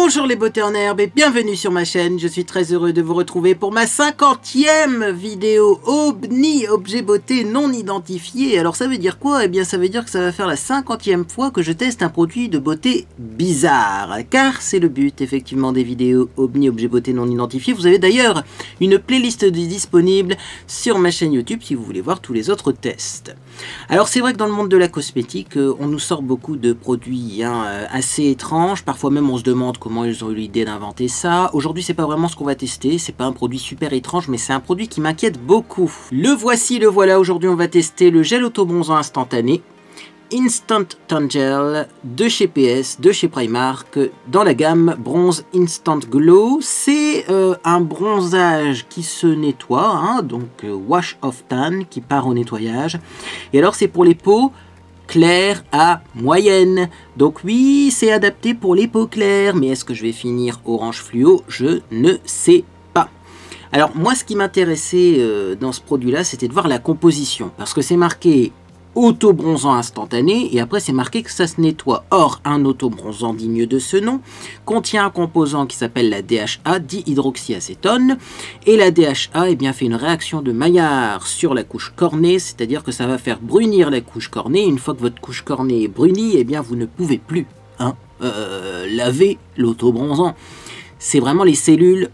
Bonjour les beautés en herbe et bienvenue sur ma chaîne. Je suis très heureux de vous retrouver pour ma 50e vidéo OBNI, objet beauté non identifié. Alors ça veut dire quoi? Eh bien ça veut dire que ça va faire la 50e fois que je teste un produit de beauté bizarre. Car c'est le but effectivement des vidéos OBNI, objet beauté non identifié. Vous avez d'ailleurs une playlist disponible sur ma chaîne YouTube si vous voulez voir tous les autres tests. Alors c'est vrai que dans le monde de la cosmétique, on nous sort beaucoup de produits assez étranges. Parfois même on se demande comment ils ont eu l'idée d'inventer ça. Aujourd'hui c'est pas vraiment ce qu'on va tester, c'est pas un produit super étrange, mais c'est un produit qui m'inquiète beaucoup. Le voici, le voilà. Aujourd'hui on va tester le gel auto-bronzant instantané Instant Tan Gel de chez PS, de chez Primark, dans la gamme Bronze Instant Glow. C'est un bronzage qui se nettoie, donc Wash of Tan, qui part au nettoyage. Et alors c'est pour les peaux claire à moyenne. Donc oui, c'est adapté pour les peaux claires, mais est-ce que je vais finir orange fluo? Je ne sais pas. Alors moi, ce qui m'intéressait dans ce produit-là, c'était de voir la composition, parce que c'est marqué auto-bronzant instantané, et après c'est marqué que ça se nettoie. Or, un auto-bronzant digne de ce nom contient un composant qui s'appelle la DHA, dihydroxyacétone, et la DHA fait une réaction de Maillard sur la couche cornée, c'est-à-dire que ça va faire brunir la couche cornée. Une fois que votre couche cornée est brunie, vous ne pouvez plus laver l'auto-bronzant. C'est vraiment les cellules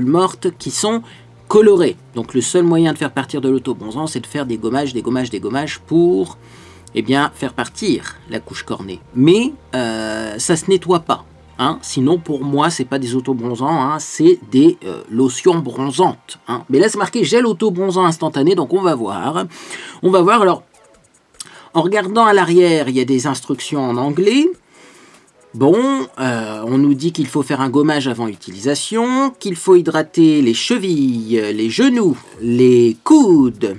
mortes qui sont coloré. Donc le seul moyen de faire partir de l'auto-bronzant, c'est de faire des gommages pour faire partir la couche cornée. Mais ça se nettoie pas. Sinon pour moi c'est pas des auto-bronzants, c'est des lotions bronzantes. Mais là c'est marqué gel auto-bronzant instantané, donc on va voir. Alors en regardant à l'arrière, il y a des instructions en anglais. Bon, on nous dit qu'il faut faire un gommage avant utilisation, qu'il faut hydrater les chevilles, les genoux, les coudes,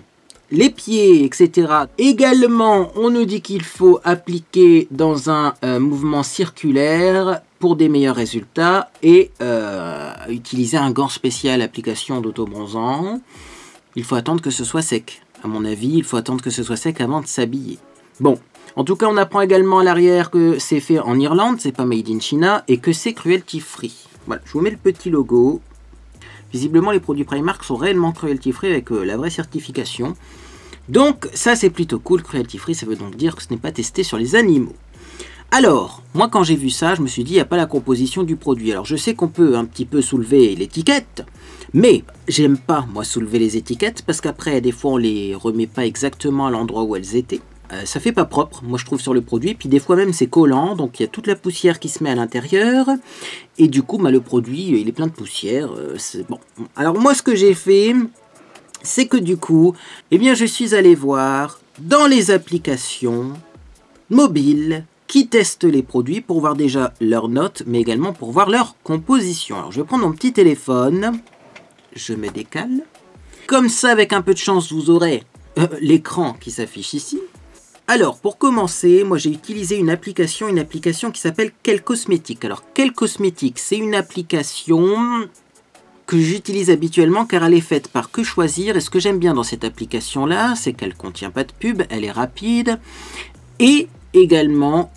les pieds, etc. Également, on nous dit qu'il faut appliquer dans un mouvement circulaire pour des meilleurs résultats et utiliser un gant spécial application d'auto-bronzant. Il faut attendre que ce soit sec. À mon avis, il faut attendre que ce soit sec avant de s'habiller. Bon. En tout cas, on apprend également à l'arrière que c'est fait en Irlande, c'est pas made in China, et que c'est cruelty free. Voilà, je vous mets le petit logo. Visiblement, les produits Primark sont réellement cruelty free avec la vraie certification. Donc, ça c'est plutôt cool. Cruelty free, ça veut donc dire que ce n'est pas testé sur les animaux. Alors, moi quand j'ai vu ça, je me suis dit, il n'y a pas la composition du produit. Alors, je sais qu'on peut un petit peu soulever l'étiquette, mais j'aime pas, moi, soulever les étiquettes, parce qu'après, des fois, on les remet pas exactement à l'endroit où elles étaient. Ça fait pas propre, moi je trouve, sur le produit. Puis des fois même c'est collant, donc il y a toute la poussière qui se met à l'intérieur. Et du coup, le produit, il est plein de poussière. Bon. Alors moi ce que j'ai fait, c'est que du coup, je suis allé voir dans les applications mobiles qui testent les produits pour voir déjà leurs notes, mais également pour voir leur composition. Alors je vais prendre mon petit téléphone, je me décale. Comme ça, avec un peu de chance, vous aurez l'écran qui s'affiche ici. Alors, pour commencer, moi j'ai utilisé une application qui s'appelle Quel Cosmétique. Alors, Quel Cosmétique, c'est une application que j'utilise habituellement car elle est faite par Que Choisir. Et ce que j'aime bien dans cette application-là, c'est qu'elle ne contient pas de pub, elle est rapide. Et également,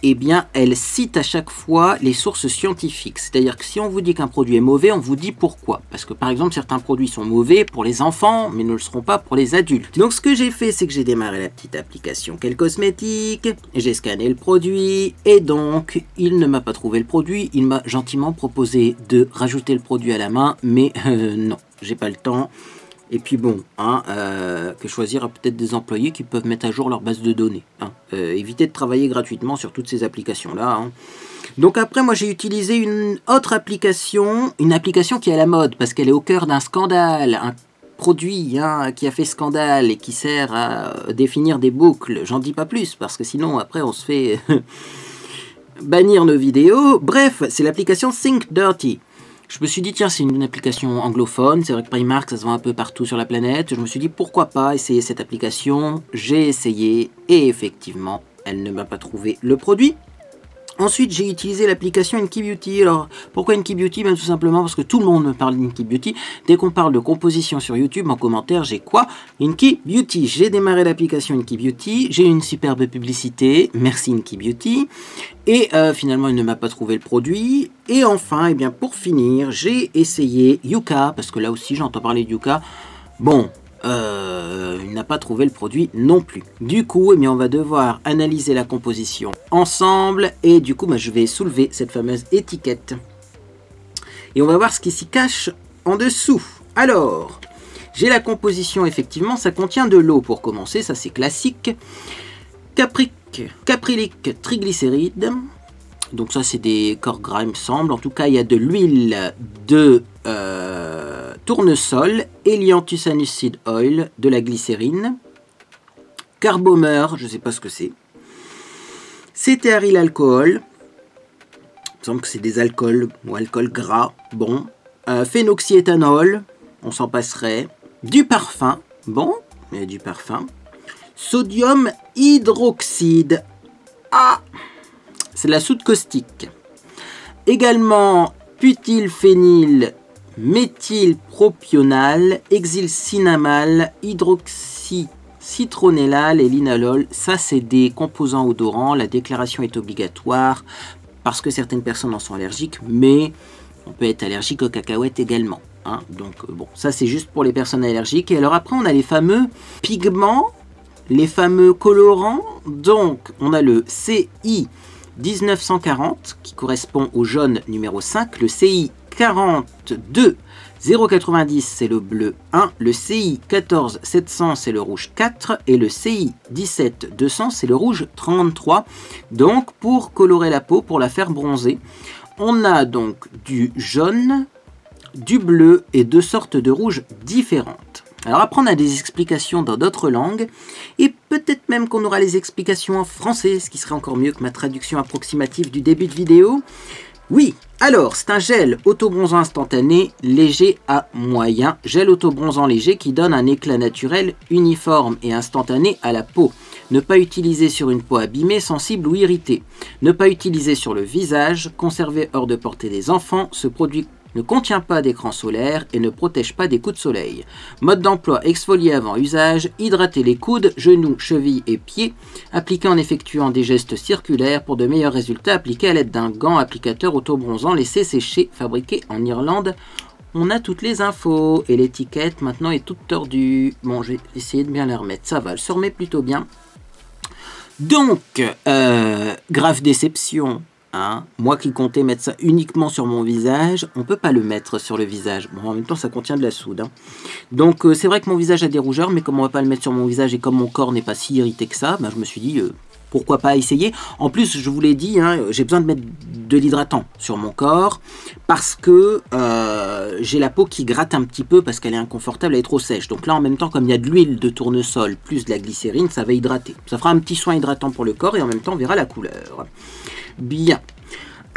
elle cite à chaque fois les sources scientifiques. C'est-à-dire que si on vous dit qu'un produit est mauvais, on vous dit pourquoi. Parce que par exemple, certains produits sont mauvais pour les enfants, mais ne le seront pas pour les adultes. Donc ce que j'ai fait, c'est que j'ai démarré la petite application Quel Cosmétique, j'ai scanné le produit, et donc il ne m'a pas trouvé le produit. Il m'a gentiment proposé de rajouter le produit à la main, mais non, j'ai pas le temps. Et puis bon, Que Choisir a peut-être des employés qui peuvent mettre à jour leur base de données. Évitez de travailler gratuitement sur toutes ces applications-là. Donc après, moi j'ai utilisé une autre application, une application qui est à la mode, parce qu'elle est au cœur d'un scandale, un produit qui a fait scandale et qui sert à définir des boucles. J'en dis pas plus, parce que sinon après on se fait bannir nos vidéos. Bref, c'est l'application Think Dirty. Je me suis dit, tiens, c'est une application anglophone, c'est vrai que Primark, ça se vend un peu partout sur la planète. Je me suis dit, pourquoi pas essayer cette application? J'ai essayé, et effectivement, elle ne m'a pas trouvé le produit. Ensuite, j'ai utilisé l'application Inky Beauty. Alors, pourquoi Inky Beauty? Ben, tout simplement parce que tout le monde me parle d'Inky Beauty. Dès qu'on parle de composition sur YouTube, en commentaire, j'ai quoi? Inky Beauty. J'ai démarré l'application Inky Beauty. J'ai eu une superbe publicité. Merci Inky Beauty. Et finalement, il ne m'a pas trouvé le produit. Et enfin, eh bien, pour finir, j'ai essayé Yuka. Parce que là aussi, j'entends parler de Yuka. Bon... il n'a pas trouvé le produit non plus. Du coup, eh bien, on va devoir analyser la composition ensemble. Et du coup, je vais soulever cette fameuse étiquette. Et on va voir ce qui s'y cache en dessous. Alors, j'ai la composition, effectivement, ça contient de l'eau pour commencer. Ça, c'est classique. Caprylique triglycéride. Donc ça, c'est des corps gras, il me semble. En tout cas, il y a de l'huile de... tournesol, Helianthus anucide oil, de la glycérine, carbomeur, je ne sais pas ce que c'est, cétéaryl alcool, il me semble que c'est des alcools ou alcool gras, bon, phénoxyéthanol, on s'en passerait, du parfum, bon, il y a du parfum, sodium hydroxyde, ah, c'est de la soude caustique, également butylphényl méthylpropional, exilcinamal, hydroxycitronellal et linalol. Ça, c'est des composants odorants. La déclaration est obligatoire parce que certaines personnes en sont allergiques, mais on peut être allergique aux cacahuètes également. Hein. Donc, bon, ça, c'est juste pour les personnes allergiques. Et alors après, on a les fameux pigments, les fameux colorants. Donc, on a le CI 1940 qui correspond au jaune numéro 5, le CI 42 090 c'est le bleu 1, le CI 14 700 c'est le rouge 4 et le CI 17 200 c'est le rouge 33. Donc pour colorer la peau, pour la faire bronzer, on a donc du jaune, du bleu et deux sortes de rouge différentes. Alors après on a des explications dans d'autres langues et peut-être même qu'on aura les explications en français, ce qui serait encore mieux que ma traduction approximative du début de vidéo. Oui, alors c'est un gel autobronzant instantané léger à moyen, gel autobronzant léger qui donne un éclat naturel, uniforme et instantané à la peau. Ne pas utiliser sur une peau abîmée, sensible ou irritée. Ne pas utiliser sur le visage, conserver hors de portée des enfants. Ce produit ne contient pas d'écran solaire et ne protège pas des coups de soleil. Mode d'emploi, exfolier avant usage, hydrater les coudes, genoux, chevilles et pieds, appliquer en effectuant des gestes circulaires pour de meilleurs résultats, appliquer à l'aide d'un gant applicateur autobronzant, laisser sécher, fabriqué en Irlande. On a toutes les infos et l'étiquette maintenant est toute tordue. Bon, je vais essayer de bien la remettre, ça va, elle se remet plutôt bien. Donc, grave déception. Hein, moi qui comptais mettre ça uniquement sur mon visage, on ne peut pas le mettre sur le visage. Bon, en même temps, ça contient de la soude. Hein. Donc, c'est vrai que mon visage a des rougeurs, mais comme on ne va pas le mettre sur mon visage et comme mon corps n'est pas si irrité que ça, ben, je me suis dit, pourquoi pas essayer. En plus, je vous l'ai dit, hein, j'ai besoin de mettre de l'hydratant sur mon corps parce que j'ai la peau qui gratte un petit peu parce qu'elle est inconfortable, elle est trop sèche. Donc là, en même temps, comme il y a de l'huile de tournesol plus de la glycérine, ça va hydrater. Ça fera un petit soin hydratant pour le corps et en même temps, on verra la couleur. Bien.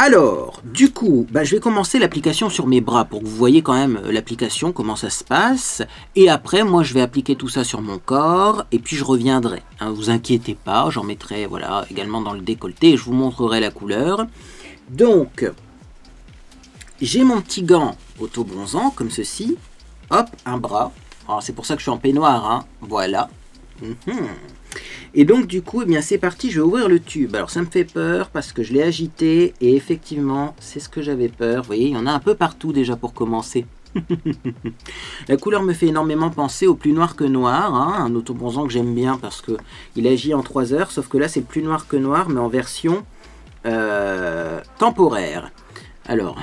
Alors, du coup, je vais commencer l'application sur mes bras pour que vous voyez quand même l'application, comment ça se passe. Et après, moi, je vais appliquer tout ça sur mon corps et puis je reviendrai. Hein, vous inquiétez pas, j'en mettrai voilà, également dans le décolleté et je vous montrerai la couleur. Donc, j'ai mon petit gant autobronzant comme ceci. Hop, un bras. Alors, c'est pour ça que je suis en peignoir, hein. Voilà. Et donc du coup, eh bien c'est parti, je vais ouvrir le tube. Alors ça me fait peur parce que je l'ai agité et effectivement, c'est ce que j'avais peur. Vous voyez, il y en a un peu partout déjà pour commencer. La couleur me fait énormément penser au plus noir que noir, hein, un autobronzant que j'aime bien parce que il agit en 3 heures, sauf que là c'est plus noir que noir, mais en version temporaire. Alors,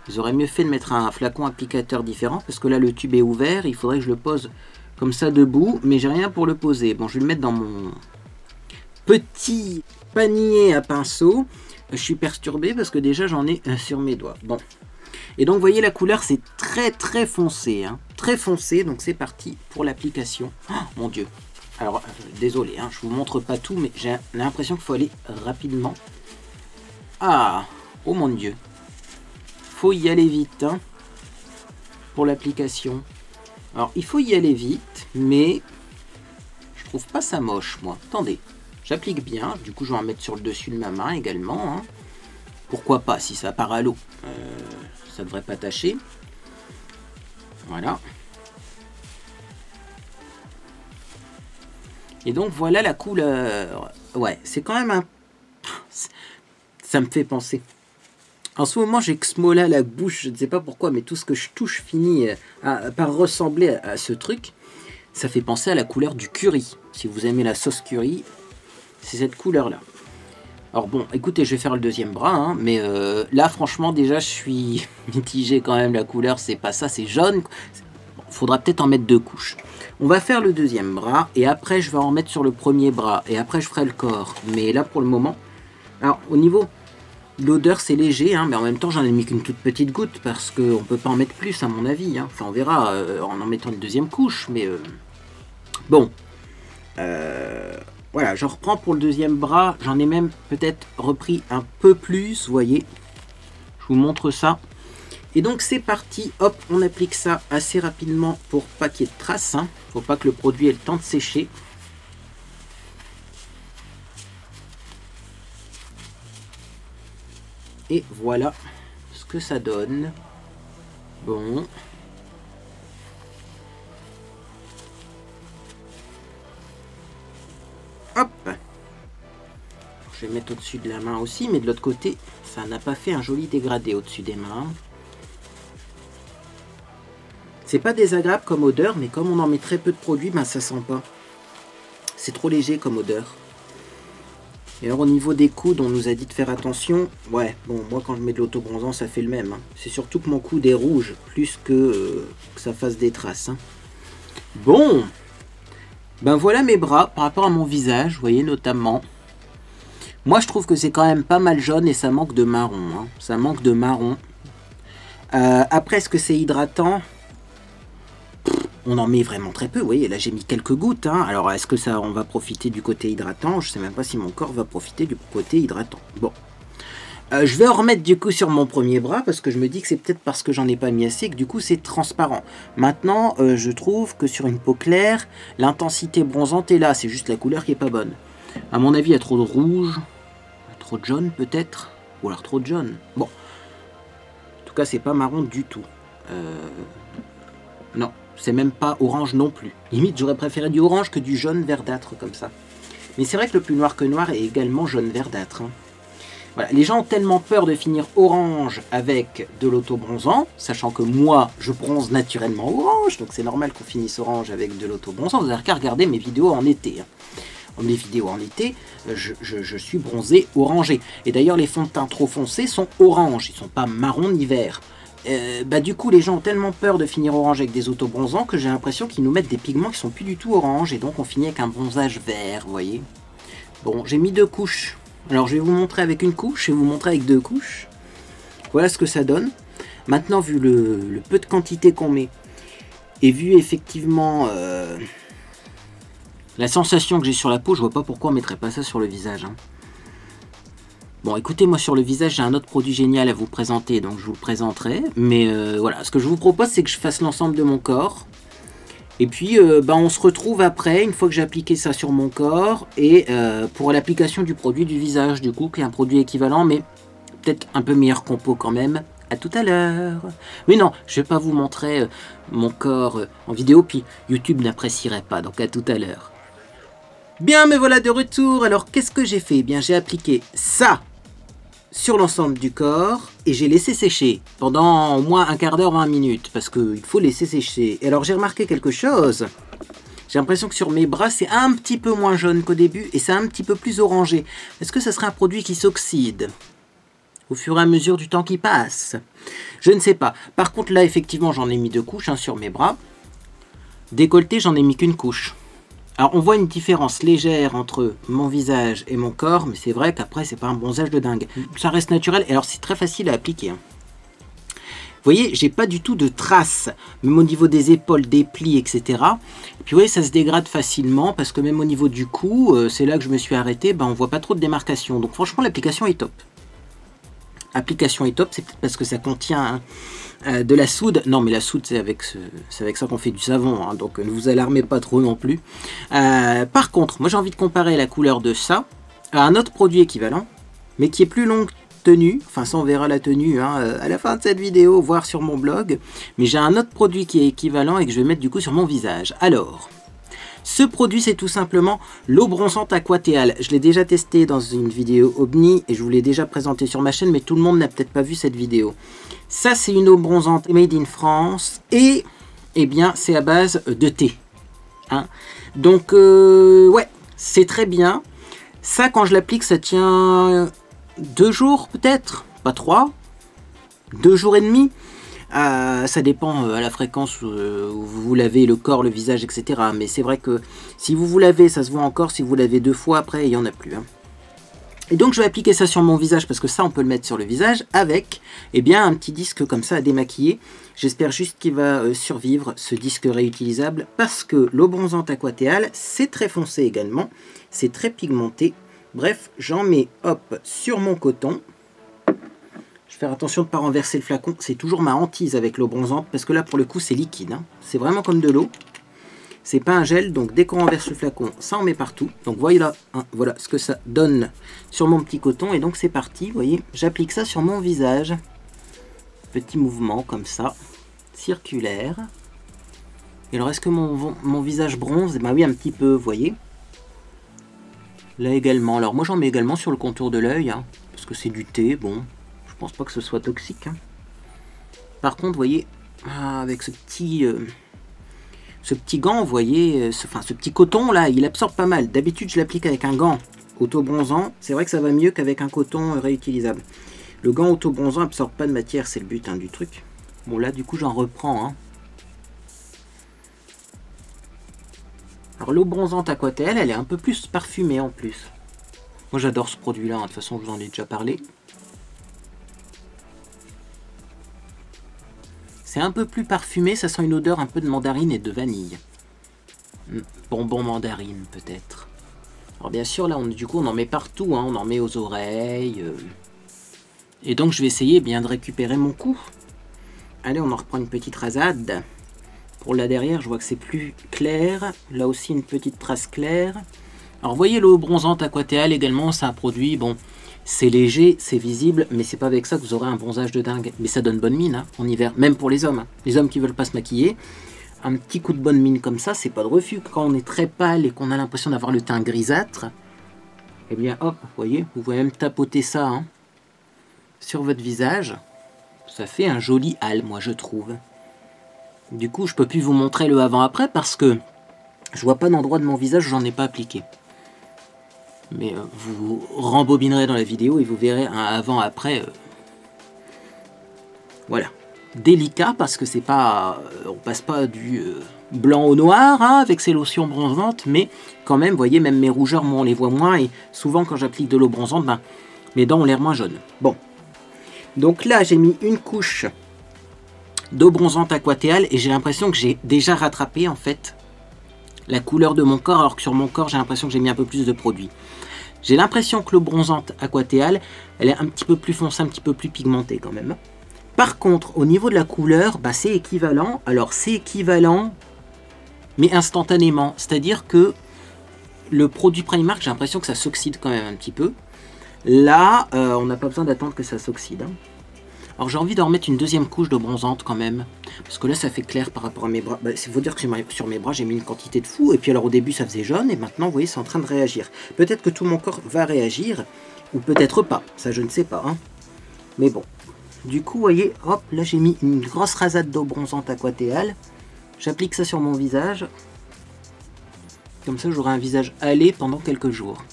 ils auraient mieux fait de mettre un flacon applicateur différent parce que là le tube est ouvert, il faudrait que je le pose comme ça debout, mais j'ai rien pour le poser. Bon, je vais le mettre dans mon petit panier à pinceau. Je suis perturbé parce que déjà j'en ai sur mes doigts. Bon. Et donc, vous voyez, la couleur, c'est très foncé. Hein, très foncé, donc c'est parti pour l'application. Oh, mon Dieu. Alors, désolé, hein, je vous montre pas tout, mais j'ai l'impression qu'il faut aller rapidement. Ah, oh mon Dieu. Faut y aller vite, hein, pour l'application. Alors, il faut y aller vite, mais je trouve pas ça moche, moi. Attendez, j'applique bien. Du coup, je vais en mettre sur le dessus de ma main également. Hein. pourquoi pas, si ça part à l'eau, ça devrait pas tâcher. Voilà. Et donc voilà la couleur. Ouais, c'est quand même un... Ça me fait penser. En ce moment, j'ai que ce mot-là à la bouche, je ne sais pas pourquoi, mais tout ce que je touche finit par ressembler à ce truc. Ça fait penser à la couleur du curry. Si vous aimez la sauce curry, c'est cette couleur-là. Alors bon, écoutez, je vais faire le deuxième bras, hein, mais là, franchement, déjà, je suis mitigé quand même. La couleur, c'est pas ça, c'est jaune. Faudra peut-être en mettre 2 couches. On va faire le deuxième bras, et après, je vais en mettre sur le premier bras, et après, je ferai le corps. Mais là, pour le moment... Alors, au niveau de l'odeur, c'est léger, hein, mais en même temps, j'en ai mis qu'une toute petite goutte, parce qu'on ne peut pas en mettre plus, à mon avis. Hein. Enfin, on verra en mettant une deuxième couche, mais... Bon. Voilà, je reprends pour le deuxième bras. J'en ai même peut-être repris un peu plus, vous voyez. Je vous montre ça. Et donc, c'est parti. Hop, on applique ça assez rapidement pour pas qu'il y ait de traces. Hein. Faut pas que le produit ait le temps de sécher. Et voilà ce que ça donne. Bon. Hop. Je vais mettre au-dessus de la main aussi, mais de l'autre côté, ça n'a pas fait un joli dégradé au-dessus des mains. C'est pas désagréable comme odeur, mais comme on en met très peu de produits, ben ça sent pas. C'est trop léger comme odeur. Et alors au niveau des coudes, on nous a dit de faire attention. Ouais, bon, moi quand je mets de l'autobronzant, ça fait le même. Hein. C'est surtout que mon coude est rouge, plus que ça fasse des traces. Hein. Bon, ben voilà mes bras par rapport à mon visage, vous voyez notamment. Moi je trouve que c'est quand même pas mal jaune et ça manque de marron. Hein. Ça manque de marron. Après, est-ce que c'est hydratant ? On en met vraiment très peu, vous voyez, là j'ai mis quelques gouttes. Hein. Alors est-ce que ça, on va profiter du côté hydratant? Je sais même pas si mon corps va profiter du côté hydratant. Bon. Je vais en remettre du coup sur mon premier bras parce que je me dis que c'est peut-être parce que j'en ai pas mis assez que du coup c'est transparent. Maintenant, je trouve que sur une peau claire, l'intensité bronzante est là. C'est juste la couleur qui est pas bonne. À mon avis, il y a trop de rouge, trop de jaune peut-être, ou alors trop de jaune. Bon. En tout cas, c'est pas marron du tout. Non. C'est même pas orange non plus. Limite, j'aurais préféré du orange que du jaune verdâtre comme ça. Mais c'est vrai que le plus noir que noir est également jaune verdâtre. Hein. Voilà. Les gens ont tellement peur de finir orange avec de l'autobronzant, sachant que moi, je bronze naturellement orange, donc c'est normal qu'on finisse orange avec de l'autobronzant. Vous n'avez qu'à regarder mes vidéos en été. Hein. Mes vidéos en été, je suis bronzé orangé. Et d'ailleurs, les fonds de teint trop foncés sont orange, ils ne sont pas marron ni vert. Du coup, les gens ont tellement peur de finir orange avec des autobronzants que j'ai l'impression qu'ils nous mettent des pigments qui sont plus du tout orange et donc on finit avec un bronzage vert, vous voyez. Bon, j'ai mis 2 couches. Alors, je vais vous montrer avec une couche et vous montrer avec 2 couches. Voilà ce que ça donne. Maintenant, vu le peu de quantité qu'on met et vu effectivement la sensation que j'ai sur la peau, je vois pas pourquoi on mettrait pas ça sur le visage. Hein. Bon, écoutez, moi sur le visage, j'ai un autre produit génial à vous présenter, donc je vous le présenterai. Mais voilà, ce que je vous propose, c'est que je fasse l'ensemble de mon corps. Et puis, on se retrouve après, une fois que j'ai appliqué ça sur mon corps, et pour l'application du produit du visage, du coup, qui est un produit équivalent, mais peut-être un peu meilleur compo quand même. À tout à l'heure. Mais non, je vais pas vous montrer mon corps en vidéo, puis YouTube n'apprécierait pas, donc à tout à l'heure. Bien, me voilà de retour. Alors, qu'est-ce que j'ai fait? Eh bien, j'ai appliqué ça sur l'ensemble du corps et j'ai laissé sécher pendant au moins un quart d'heure, 20 minutes parce qu'il faut laisser sécher. Et alors j'ai remarqué quelque chose, j'ai l'impression que sur mes bras c'est un petit peu moins jaune qu'au début et c'est un petit peu plus orangé. Est-ce que ça serait un produit qui s'oxyde au fur et à mesure du temps qui passe? Je ne sais pas. Par contre là effectivement j'en ai mis 2 couches hein, sur mes bras. Décolleté j'en ai mis qu'une couche. Alors on voit une différence légère entre mon visage et mon corps, mais c'est vrai qu'après c'est pas un bronzage de dingue. Ça reste naturel et alors c'est très facile à appliquer. Hein. Vous voyez, j'ai pas du tout de traces, même au niveau des épaules, des plis, etc. Et puis vous voyez, ça se dégrade facilement parce que même au niveau du cou, c'est là que je me suis arrêté, on voit pas trop de démarcation. Donc franchement l'application est top. L'application est top, c'est peut-être parce que ça contient de la soude. Non, mais la soude, c'est avec ça qu'on fait du savon, hein, donc ne vous alarmez pas trop non plus. Par contre, moi j'ai envie de comparer la couleur de ça à un autre produit équivalent, mais qui est plus long tenue. Enfin, ça, on verra la tenue hein, à la fin de cette vidéo, voire sur mon blog. Mais j'ai un autre produit qui est équivalent et que je vais mettre du coup sur mon visage. Alors, ce produit, c'est tout simplement l'eau bronzante Aquateal. Je l'ai déjà testé dans une vidéo Obni et je vous l'ai déjà présenté sur ma chaîne, mais tout le monde n'a peut-être pas vu cette vidéo. Ça, c'est une eau bronzante made in France et, eh bien, c'est à base de thé. Hein. Donc, ouais, c'est très bien. Ça, quand je l'applique, ça tient 2 jours peut-être, pas 3, 2 jours et demi. Ça dépend à la fréquence où vous vous lavez le corps, le visage, etc. Mais c'est vrai que si vous vous lavez, ça se voit encore. Si vous lavez 2 fois, après, il n'y en a plus. Hein. Et donc, je vais appliquer ça sur mon visage parce que ça, on peut le mettre sur le visage avec eh bien, un petit disque comme ça à démaquiller. J'espère juste qu'il va survivre, ce disque réutilisable, parce que l'eau bronzante Aquateal, c'est très foncé également. C'est très pigmenté. Bref, j'en mets, hop, sur mon coton. Je vais faire attention de ne pas renverser le flacon. C'est toujours ma hantise avec l'eau bronzante, parce que là, pour le coup, c'est liquide. Hein. C'est vraiment comme de l'eau. C'est pas un gel, donc dès qu'on renverse le flacon, ça en met partout. Donc voyez là, hein, voilà ce que ça donne sur mon petit coton. Et donc c'est parti, vous voyez, j'applique ça sur mon visage. Petit mouvement comme ça, circulaire. Et alors est-ce que mon visage bronze? Bah oui, un petit peu, vous voyez. Là également, alors moi j'en mets également sur le contour de l'œil, hein, parce que c'est du thé, bon, je pense pas que ce soit toxique. Hein. Par contre, vous voyez, avec ce petit gant, vous voyez, ce petit coton là, il absorbe pas mal. D'habitude, je l'applique avec un gant auto-bronzant. C'est vrai que ça va mieux qu'avec un coton réutilisable. Le gant auto-bronzant absorbe pas de matière, c'est le but hein, du truc. Bon là, du coup, j'en reprends. Hein. Alors l'eau bronzante Aquateal, elle est un peu plus parfumée en plus. Moi, j'adore ce produit-là. Hein. De toute façon, je vous en ai déjà parlé. C'est un peu plus parfumé, ça sent une odeur un peu de mandarine et de vanille. Bonbon mandarine peut-être. Alors bien sûr là du coup on en met partout, hein, on en met aux oreilles. Et donc je vais essayer bien de récupérer mon cou. Allez, on en reprend une petite rasade. Pour là derrière je vois que c'est plus clair. Là aussi une petite trace claire. Alors vous voyez l'eau bronzante Aquateal également, c'est un produit, bon... C'est léger, c'est visible, mais c'est pas avec ça que vous aurez un bronzage de dingue. Mais ça donne bonne mine hein, en hiver, même pour les hommes. Hein. Les hommes qui veulent pas se maquiller, un petit coup de bonne mine comme ça, c'est pas de refus. Quand on est très pâle et qu'on a l'impression d'avoir le teint grisâtre, eh bien hop, vous pouvez même tapoter ça hein, sur votre visage. Ça fait un joli hâle, moi je trouve. Du coup, je peux plus vous montrer le avant-après parce que je vois pas d'endroit de mon visage où j'en ai pas appliqué. Mais vous rembobinerez dans la vidéo et vous verrez un avant-après. Voilà. Délicat parce que c'est pas... on passe pas du blanc au noir hein, avec ces lotions bronzantes. Mais quand même, vous voyez, même mes rougeurs, moi, on les voit moins. Et souvent, quand j'applique de l'eau bronzante, ben, mes dents ont l'air moins jaunes. Bon. Donc là, j'ai mis une couche d'eau bronzante Aquateal. Et j'ai l'impression que j'ai déjà rattrapé, en fait, la couleur de mon corps. Alors que sur mon corps, j'ai l'impression que j'ai mis un peu plus de produit. J'ai l'impression que l'eau bronzante Aquateal, elle est un petit peu plus foncée, un petit peu plus pigmentée quand même. Par contre, au niveau de la couleur, bah, c'est équivalent. Alors, c'est équivalent, mais instantanément. C'est-à-dire que le produit Primark, j'ai l'impression que ça s'oxyde quand même un petit peu. Là, on n'a pas besoin d'attendre que ça s'oxyde. Hein. Alors, j'ai envie de remettre une deuxième couche de bronzante quand même. Parce que là, ça fait clair par rapport à mes bras. Bah, il faut dire que sur mes bras, j'ai mis une quantité de fou. Et puis alors, au début, ça faisait jaune. Et maintenant, vous voyez, c'est en train de réagir. Peut-être que tout mon corps va réagir. Ou peut-être pas. Ça, je ne sais pas. Hein. Mais bon. Du coup, vous voyez, hop, là, j'ai mis une grosse rasade d'eau bronzante Aquateal. J'applique ça sur mon visage. Comme ça, j'aurai un visage hâlé pendant quelques jours.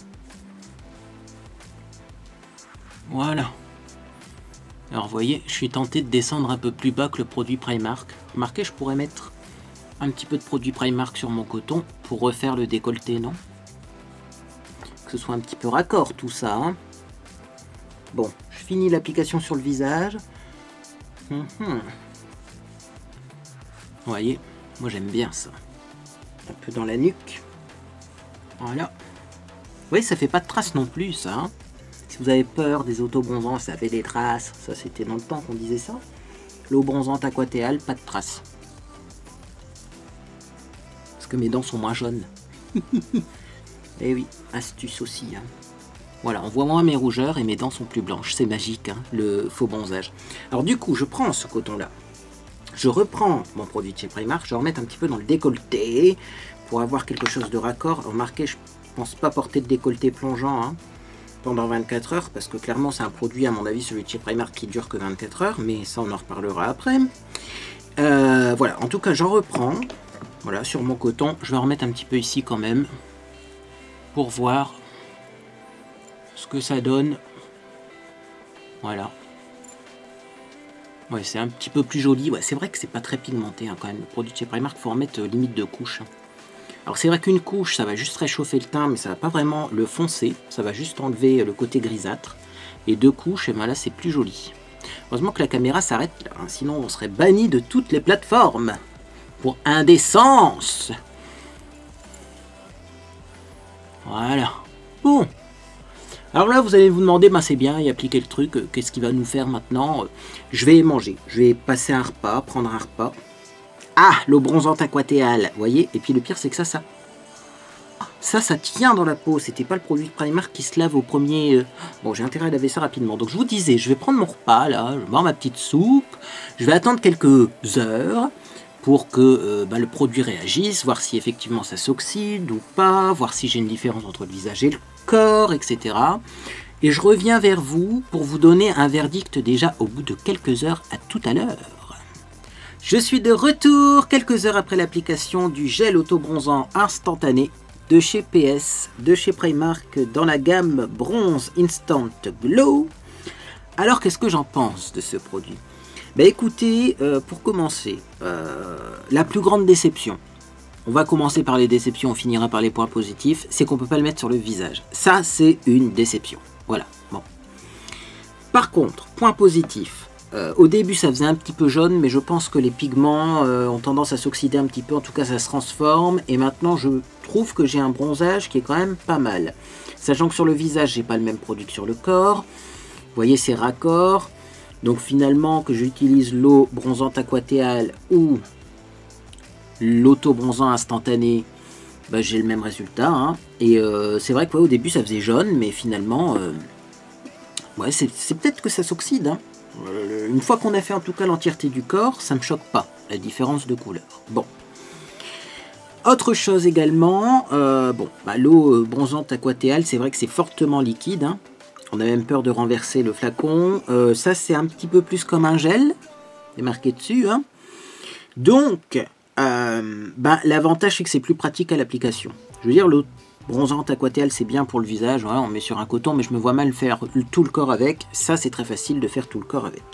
Voilà. Alors vous voyez, je suis tenté de descendre un peu plus bas que le produit Primark. Remarquez, je pourrais mettre un petit peu de produit Primark sur mon coton pour refaire le décolleté, non? Que ce soit un petit peu raccord tout ça. Hein. Bon, je finis l'application sur le visage. Vous voyez, moi j'aime bien ça. Un peu dans la nuque. Voilà. Vous voyez, ça fait pas de traces non plus ça. Hein. Si vous avez peur des autobronzants, ça fait des traces. Ça, c'était dans le temps qu'on disait ça. L'eau bronzante Aquateal, pas de traces. Parce que mes dents sont moins jaunes. Eh oui, astuce aussi. Hein. Voilà, on voit moins mes rougeurs et mes dents sont plus blanches. C'est magique, hein, le faux bronzage. Alors du coup, je prends ce coton-là. Je reprends mon produit de chez Primark. Je vais en remettre un petit peu dans le décolleté pour avoir quelque chose de raccord. Remarquez, je pense pas porter de décolleté plongeant hein, pendant 24 heures. Parce que clairement, c'est un produit, à mon avis, celui de chez Primark qui dure que 24 heures. Mais ça, on en reparlera après. Voilà, en tout cas, j'en reprends. Voilà, sur mon coton. Je vais en remettre un petit peu ici quand même. Pour voir ce que ça donne. Voilà. Ouais, c'est un petit peu plus joli. Ouais, c'est vrai que c'est pas très pigmenté hein, quand même. Le produit de chez Primark, il faut en mettre limite 2 couches. Alors c'est vrai qu'une couche, ça va juste réchauffer le teint, mais ça va pas vraiment le foncer. Ça va juste enlever le côté grisâtre. Et 2 couches, et ben là c'est plus joli. Heureusement que la caméra s'arrête là, hein, sinon on serait banni de toutes les plateformes. Pour indécence. Voilà. Bon. Alors là, vous allez vous demander, ben c'est bien, il a appliqué le truc, qu'est-ce qu'il va nous faire maintenant? Je vais manger, je vais passer un repas, prendre un repas. Ah, l'eau bronzante aquatéale, vous voyez? Et puis le pire, c'est que ça tient dans la peau. C'était pas le produit de Primark qui se lave au premier... Bon, j'ai intérêt à laver ça rapidement. Donc je vous disais, je vais prendre mon repas, là, je vais boire ma petite soupe, je vais attendre quelques heures pour que le produit réagisse, voir si effectivement ça s'oxyde ou pas, voir si j'ai une différence entre le visage et le corps, etc. Et je reviens vers vous pour vous donner un verdict déjà au bout de quelques heures. À tout à l'heure. Je suis de retour quelques heures après l'application du gel auto-bronzant instantané de chez PS, de chez Primark, dans la gamme Bronze Instant Glow. Alors qu'est-ce que j'en pense de ce produit? Ben écoutez, pour commencer, la plus grande déception, on va commencer par les déceptions, on finira par les points positifs, c'est qu'on ne peut pas le mettre sur le visage. Ça, c'est une déception. Voilà, bon. Par contre, point positif, au début ça faisait un petit peu jaune, mais je pense que les pigments ont tendance à s'oxyder un petit peu, en tout cas ça se transforme, et maintenant je trouve que j'ai un bronzage qui est quand même pas mal. Sachant que sur le visage, j'ai pas le même produit que sur le corps, vous voyez c'est raccord, donc finalement que j'utilise l'eau bronzante aquatéale ou l'auto-bronzant instantané, bah, j'ai le même résultat. Hein. Et c'est vrai que ouais, au début ça faisait jaune, mais finalement, ouais, c'est peut-être que ça s'oxyde. Hein. Une fois qu'on a fait en tout cas l'entièreté du corps, ça ne me choque pas, la différence de couleur. Bon. Autre chose également, l'eau bronzante aquatéale, c'est vrai que c'est fortement liquide. Hein. On a même peur de renverser le flacon. Ça, c'est un petit peu plus comme un gel. C'est marqué dessus. Hein. Donc, l'avantage, c'est que c'est plus pratique à l'application. Je veux dire, l'eau bronzante aquatéale, c'est bien pour le visage. Voilà, on met sur un coton, mais je me vois mal faire tout le corps avec. Ça, c'est très facile de faire tout le corps avec.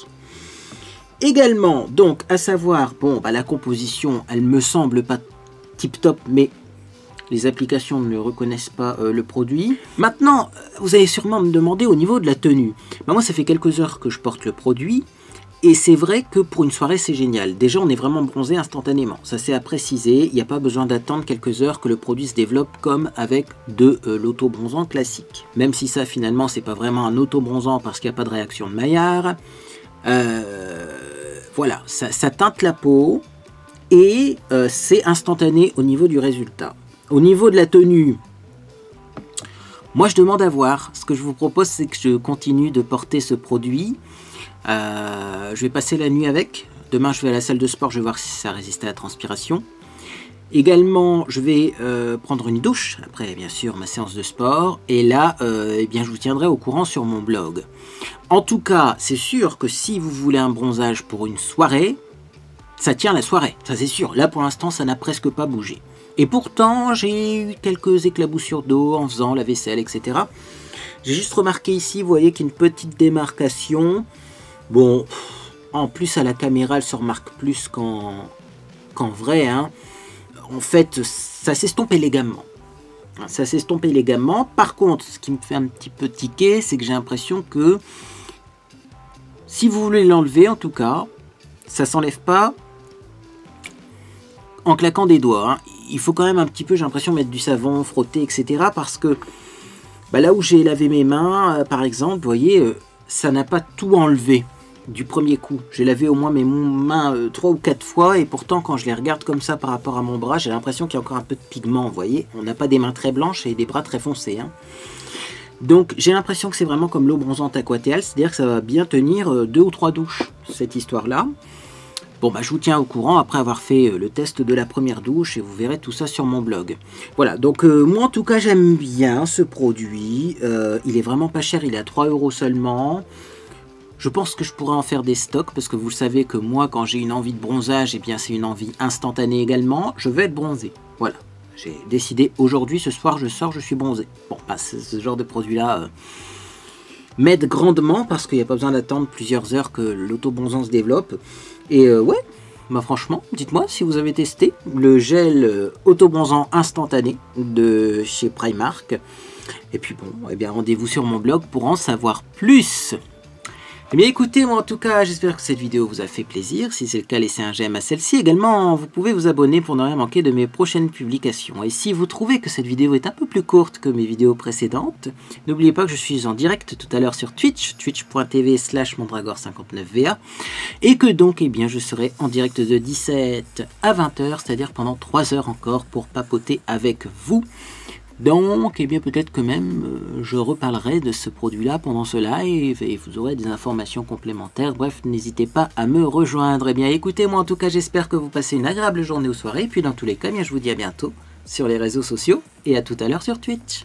Également, donc, à savoir, la composition, elle me semble pas tip-top, mais... les applications ne reconnaissent pas le produit. Maintenant, vous allez sûrement me demander au niveau de la tenue. Moi, ça fait quelques heures que je porte le produit. Et c'est vrai que pour une soirée, c'est génial. Déjà, on est vraiment bronzé instantanément. Ça, c'est à préciser. Il n'y a pas besoin d'attendre quelques heures que le produit se développe comme avec de l'auto-bronzant classique. Même si ça, finalement, c'est pas vraiment un auto-bronzant parce qu'il n'y a pas de réaction de Maillard. Voilà, ça teinte la peau. Et c'est instantané au niveau du résultat. Au niveau de la tenue, moi je demande à voir. Ce que je vous propose, c'est que je continue de porter ce produit. Je vais passer la nuit avec. Demain, je vais à la salle de sport, je vais voir si ça résiste à la transpiration. Également, je vais prendre une douche, après bien sûr ma séance de sport. Et là, je vous tiendrai au courant sur mon blog. En tout cas, c'est sûr que si vous voulez un bronzage pour une soirée, ça tient la soirée, ça c'est sûr. Là, pour l'instant, ça n'a presque pas bougé. Et pourtant, j'ai eu quelques éclaboussures d'eau en faisant la vaisselle, etc. J'ai juste remarqué ici, vous voyez qu'il y a une petite démarcation. Bon, en plus à la caméra, elle se remarque plus qu'en vrai. Hein. En fait, ça s'estompe élégamment. Ça s'estompe élégamment. Par contre, ce qui me fait un petit peu tiquer, c'est que j'ai l'impression que si vous voulez l'enlever, en tout cas, ça s'enlève pas en claquant des doigts. Hein. Il faut quand même un petit peu, j'ai l'impression, mettre du savon, frotter, etc. Parce que là où j'ai lavé mes mains, par exemple, vous voyez, ça n'a pas tout enlevé du premier coup. J'ai lavé au moins mes mains 3 ou 4 fois et pourtant, quand je les regarde comme ça par rapport à mon bras, j'ai l'impression qu'il y a encore un peu de pigment, vous voyez. On n'a pas des mains très blanches et des bras très foncés. Hein. Donc j'ai l'impression que c'est vraiment comme l'eau bronzante Aquateal, c'est-à-dire que ça va bien tenir 2 ou 3 douches, cette histoire-là. Bon bah je vous tiens au courant après avoir fait le test de la première douche et vous verrez tout ça sur mon blog. Voilà, donc moi en tout cas j'aime bien ce produit, il est vraiment pas cher, il est à 3 € seulement. Je pense que je pourrais en faire des stocks parce que vous le savez que moi quand j'ai une envie de bronzage, et bien c'est une envie instantanée également, je veux être bronzé. Voilà, j'ai décidé aujourd'hui, ce soir je sors, je suis bronzé. Bon, bah, ce genre de produit là m'aide grandement parce qu'il n'y a pas besoin d'attendre plusieurs heures que l'auto-bronzant se développe. Et ouais, bah franchement, dites-moi si vous avez testé le gel auto-bronzant instantané de chez Primark. Et puis bon, eh bien rendez-vous sur mon blog pour en savoir plus. Eh bien écoutez, moi en tout cas, j'espère que cette vidéo vous a fait plaisir. Si c'est le cas, laissez un j'aime à celle-ci. Également, vous pouvez vous abonner pour ne rien manquer de mes prochaines publications. Et si vous trouvez que cette vidéo est un peu plus courte que mes vidéos précédentes, n'oubliez pas que je suis en direct tout à l'heure sur Twitch, twitch.tv/mondragor59va, et que donc, eh bien, je serai en direct de 17 à 20h, c'est-à-dire pendant 3 heures encore pour papoter avec vous. Donc, eh bien peut-être que même je reparlerai de ce produit-là pendant ce live et vous aurez des informations complémentaires. Bref, n'hésitez pas à me rejoindre. Eh bien écoutez, moi en tout cas, j'espère que vous passez une agréable journée ou soirée. Et puis dans tous les cas, eh bien, je vous dis à bientôt sur les réseaux sociaux et à tout à l'heure sur Twitch.